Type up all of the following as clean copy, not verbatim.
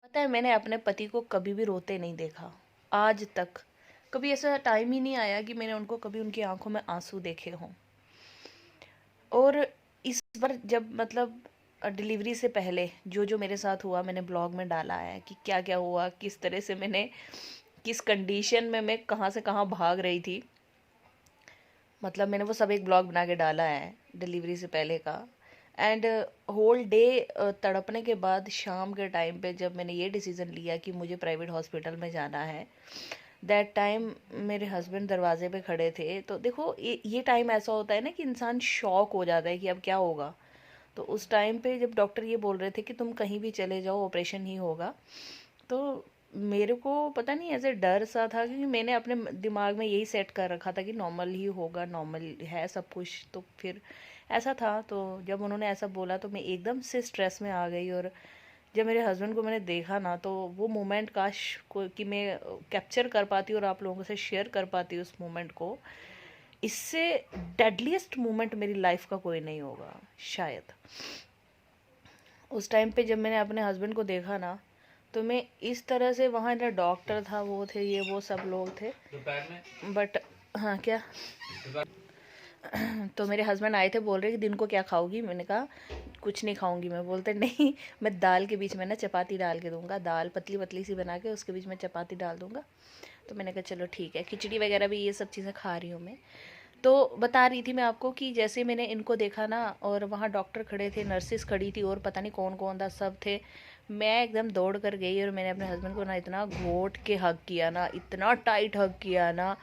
पता है, मैंने अपने पति को कभी भी रोते नहीं देखा आज तक। कभी ऐसा टाइम ही नहीं आया कि मैंने उनको कभी उनकी आंखों में आंसू देखे हों। और इस बार जब मतलब डिलीवरी से पहले जो जो मेरे साथ हुआ मैंने ब्लॉग में डाला है कि क्या क्या हुआ, किस तरह से मैंने, किस कंडीशन में मैं कहाँ से कहाँ भाग रही थी। मतलब मैंने वो सब एक ब्लॉग बना के डाला है डिलीवरी से पहले का। एंड होल डे तड़पने के बाद शाम के टाइम पे जब मैंने ये डिसीज़न लिया कि मुझे प्राइवेट हॉस्पिटल में जाना है, दैट टाइम मेरे हस्बैंड दरवाजे पे खड़े थे। तो देखो ये टाइम ऐसा होता है ना कि इंसान शॉक हो जाता है कि अब क्या होगा। तो उस टाइम पे जब डॉक्टर ये बोल रहे थे कि तुम कहीं भी चले जाओ, ऑपरेशन ही होगा, तो मेरे को पता नहीं ऐसे डर सा था, क्योंकि मैंने अपने दिमाग में यही सेट कर रखा था कि नॉर्मल ही होगा, नॉर्मल है सब कुछ। तो फिर ऐसा था। तो जब उन्होंने ऐसा बोला तो मैं एकदम से स्ट्रेस में आ गई। और जब मेरे हस्बैंड को मैंने देखा ना, तो वो मोमेंट काश को कि मैं कैप्चर कर पाती और आप लोगों से शेयर कर पाती उस मोमेंट को। इससे डेडलीस्ट मोमेंट मेरी लाइफ का कोई नहीं होगा शायद। उस टाइम पे जब मैंने अपने हस्बैंड को देखा ना, तो मैं इस तरह से, वहाँ ना डॉक्टर था, वो थे, ये वो सब लोग थे, बट हाँ क्या। तो मेरे हस्बैंड आए थे, बोल रहे कि दिन को क्या खाओगी। मैंने कहा कुछ नहीं खाऊंगी मैं। बोलते नहीं, मैं दाल के बीच में ना चपाती डाल के दूंगा, दाल पतली पतली सी बना के उसके बीच में चपाती डाल दूंगा। तो मैंने कहा चलो ठीक है, खिचड़ी वगैरह भी ये सब चीज़ें खा रही हूँ मैं। तो बता रही थी मैं आपको कि जैसे मैंने इनको देखा ना, और वहाँ डॉक्टर खड़े थे, नर्सिस खड़ी थी, और पता नहीं कौन कौन था, सब थे। मैं एकदम दौड़ कर गई और मैंने अपने हस्बैंड को ना इतना घोट के हग किया ना, इतना टाइट हग किया ना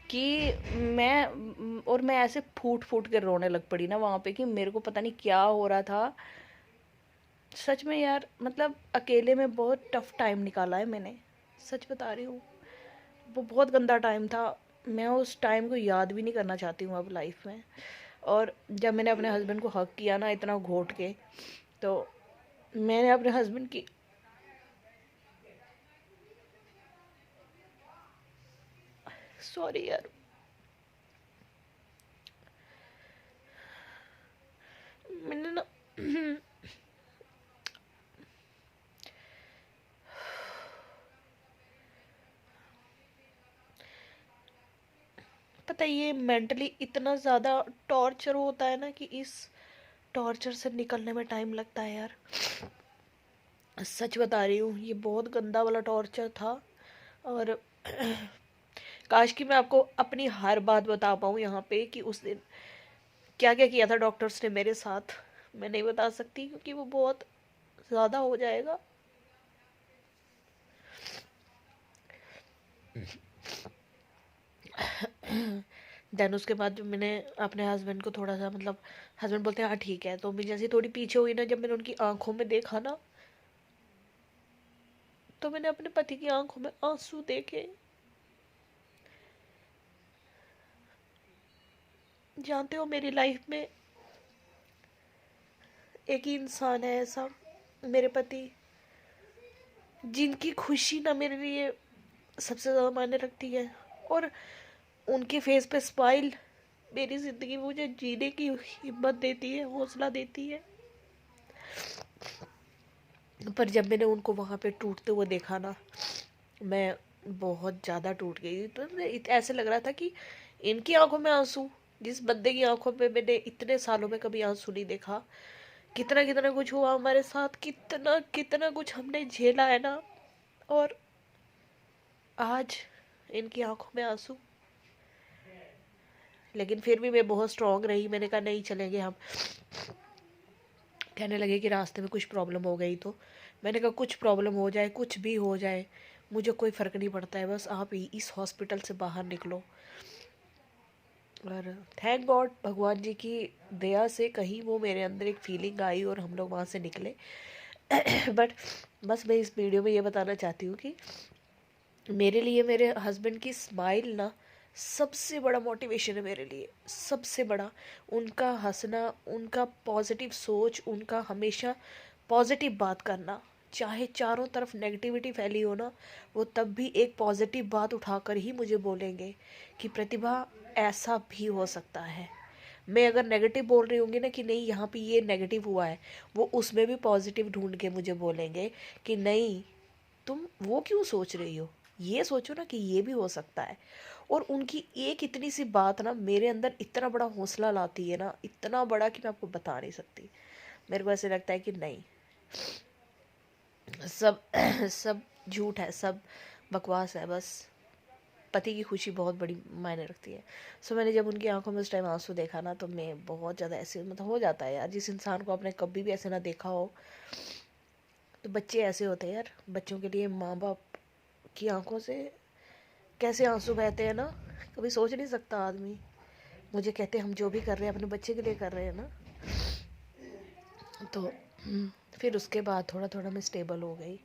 कि मैं ऐसे फूट फूट के रोने लग पड़ी ना वहाँ पे, कि मेरे को पता नहीं क्या हो रहा था। सच में यार, मतलब अकेले में बहुत टफ टाइम निकाला है मैंने, सच बता रही हूँ। वो बहुत गंदा टाइम था। मैं उस टाइम को याद भी नहीं करना चाहती हूँ अब लाइफ में। और जब मैंने अपने हस्बैंड को हक किया ना इतना घोट के, तो मैंने अपने हस्बैंड की, सॉरी यार, मैंने ना पता है, ये मेंटली इतना ज़्यादा टॉर्चर होता है ना कि इस टॉर्चर से निकलने में टाइम लगता है यार। सच बता रही हूँ, ये बहुत गंदा वाला टॉर्चर था। और काश कि मैं आपको अपनी हर बात बता पाऊँ यहाँ पे कि उस दिन क्या क्या किया था डॉक्टर्स ने मेरे साथ। मैं नहीं बता सकती क्योंकि वो बहुत ज़्यादा हो जाएगा। देन उसके बाद जब मैंने अपने हस्बैंड को थोड़ा सा, मतलब हस्बैंड बोलते हैं हाँ ठीक है, तो मैं जैसे थोड़ी पीछे हुई ना, जब मैंने उनकी आंखों में देखा ना, तो मैंने अपने पति की आंखों में आंसू देखे। जानते हो, मेरी लाइफ में एक ही इंसान है ऐसा, मेरे पति, जिनकी खुशी ना मेरे लिए सबसे ज़्यादा मायने रखती है। और उनके फेस पे स्माइल मेरी ज़िंदगी में मुझे जीने की हिम्मत देती है, हौसला देती है। पर जब मैंने उनको वहाँ पे टूटते हुए देखा ना, मैं बहुत ज़्यादा टूट गई। तो ऐसे लग रहा था कि इनकी आंखों में आंसू, जिस बंदे की आंखों में मैंने इतने सालों में कभी आंसू नहीं देखा। कितना कितना कुछ हुआ हमारे साथ, कितना कितना कुछ हमने झेला है ना, और आज इनकी आंखों में आंसू। लेकिन फिर भी मैं बहुत स्ट्रांग रही। मैंने कहा नहीं चलेंगे हम। कहने लगे कि रास्ते में कुछ प्रॉब्लम हो गई तो, मैंने कहा कुछ प्रॉब्लम हो जाए, कुछ भी हो जाए, मुझे कोई फ़र्क नहीं पड़ता है, बस आप इस हॉस्पिटल से बाहर निकलो। और थैंक गॉड, भगवान जी की दया से कहीं वो मेरे अंदर एक फीलिंग आई और हम लोग वहाँ से निकले। बट बस मैं इस वीडियो में ये बताना चाहती हूँ कि मेरे लिए मेरे हस्बैंड की स्माइल ना सबसे बड़ा मोटिवेशन है मेरे लिए, सबसे बड़ा। उनका हंसना, उनका पॉजिटिव सोच, उनका हमेशा पॉजिटिव बात करना, चाहे चारों तरफ नेगेटिविटी फैली हो ना, वो तब भी एक पॉजिटिव बात उठाकर ही मुझे बोलेंगे कि प्रतिभा ऐसा भी हो सकता है। मैं अगर नेगेटिव बोल रही होंगी ना कि नहीं यहाँ पे ये नेगेटिव हुआ है, वो उसमें भी पॉजिटिव ढूंढ के मुझे बोलेंगे कि नहीं, तुम वो क्यों सोच रही हो, ये सोचो ना कि ये भी हो सकता है। और उनकी एक इतनी सी बात ना मेरे अंदर इतना बड़ा हौसला लाती है ना, इतना बड़ा कि मैं आपको बता नहीं सकती। मेरे को ऐसे लगता है कि नहीं, सब सब झूठ है, सब बकवास है, बस पति की खुशी बहुत बड़ी मायने रखती है। सो मैंने जब उनकी आंखों में उस टाइम आंसू देखा ना, तो मैं बहुत ज़्यादा ऐसे मतलब हो जाता है यार, जिस इंसान को आपने कभी भी ऐसे ना देखा हो। तो बच्चे ऐसे होते हैं यार, बच्चों के लिए माँ बाप की आंखों से कैसे आंसू बहते हैं ना, कभी सोच नहीं सकता आदमी। मुझे कहते हम जो भी कर रहे हैं अपने बच्चे के लिए कर रहे हैं ना। तो फिर उसके बाद थोड़ा थोड़ा मैं स्टेबल हो गई।